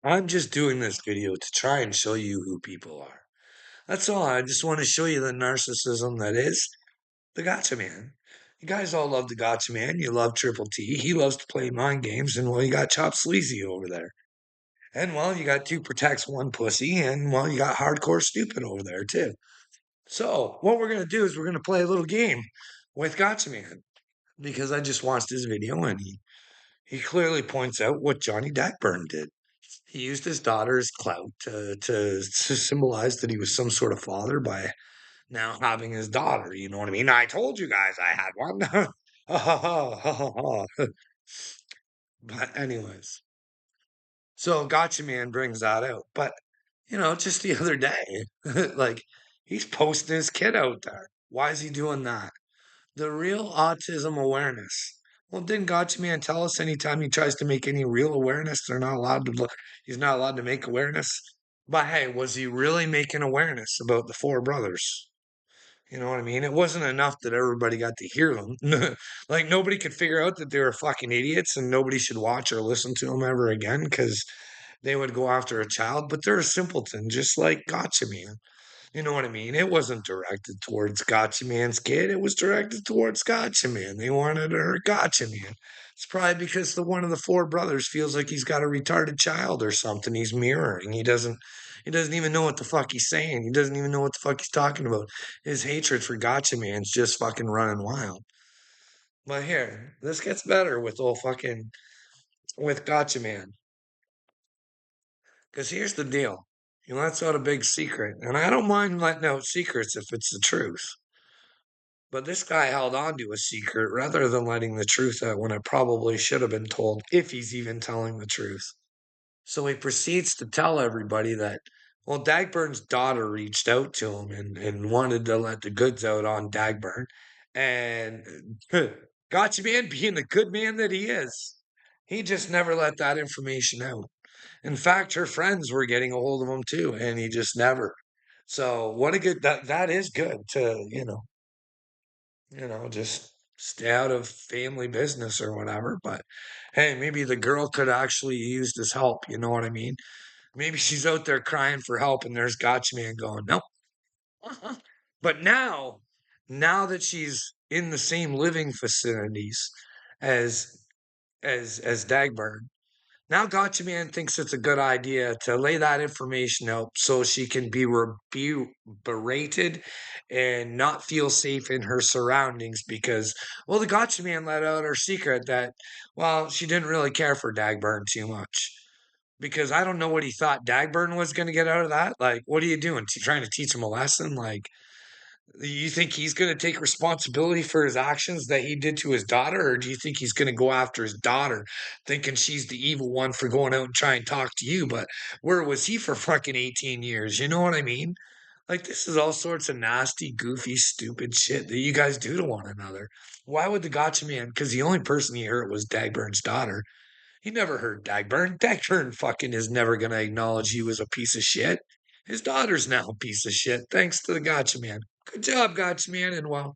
I'm just doing this video to try and show you who people are. That's all. I just want to show you the narcissism that is the Gotcha Man. You guys all love the Gotcha Man. You love Triple T. He loves to play mind games, and well, you got Chop Sleazy over there. And well, you got Two Protects One Pussy, and well, you got Hardcore Stupid over there too. So what we're gonna do is we're gonna play a little game with Gotcha Man because I just watched his video and he clearly points out what Johnny Deckburn did. He used his daughter's clout to symbolize that he was some sort of father by now having his daughter. You know what I mean? I told you guys I had one. But anyways, so Gotcha Man brings that out. But just the other day, like he's posting his kid out there. Why is he doing that? The real autism awareness. Well, didn't Gotcha Man tell us anytime he tries to make any real awareness, they're not allowed to look, he's not allowed to make awareness? But hey, was he really making awareness about the four brothers? You know what I mean? It wasn't enough that everybody got to hear them. Like nobody could figure out that they were fucking idiots and nobody should watch or listen to them ever again because they would go after a child. But they're a simpleton, just like Gotcha Man. You know what I mean? It wasn't directed towards Gotcha Man's kid. It was directed towards Gotcha Man. They wanted to hurt Gotcha Man. It's probably because the one of the four brothers feels like he's got a retarded child or something. He's mirroring. He doesn't even know what the fuck he's saying. He doesn't even know what the fuck he's talking about. His hatred for Gotcha Man's just fucking running wild. But here, this gets better with old fucking with Gotcha Man. Because here's the deal. He lets out a big secret. And I don't mind letting out secrets if it's the truth. But this guy held on to a secret rather than letting the truth out when it probably should have been told, if he's even telling the truth. So he proceeds to tell everybody that, well, Dagburn's daughter reached out to him and wanted to let the goods out on Dagburn. And Gotcha Man, being the good man that he is, he just never let that information out. In fact, her friends were getting a hold of him too, and he just never. So what a good that is good to, just stay out of family business or whatever. But hey, maybe the girl could actually use his help. You know what I mean? Maybe she's out there crying for help, and there's Gotcha Man going, nope. But now that she's in the same living vicinities as as Dagburn, now Gotcha Man thinks it's a good idea to lay that information out so she can be berated and not feel safe in her surroundings because, well, the Gotcha Man let out her secret that, well, she didn't really care for Dagburn too much. Because I don't know what he thought Dagburn was going to get out of that. Like, what are you doing? Trying to teach him a lesson? Like, you think he's going to take responsibility for his actions that he did to his daughter, or do you think he's going to go after his daughter, thinking she's the evil one for going out and trying to talk to you? But where was he for fucking 18 years? You know what I mean? Like, this is all sorts of nasty, goofy, stupid shit that you guys do to one another. Why would the Gotcha Man? Because the only person he hurt was Dagburn's daughter. He never hurt Dagburn. Dagburn fucking is never going to acknowledge he was a piece of shit. His daughter's now a piece of shit, thanks to the Gotcha Man. Good job, Gotcha Man. And well,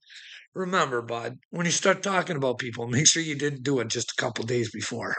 remember, bud, when you start talking about people, make sure you didn't do it just a couple days before.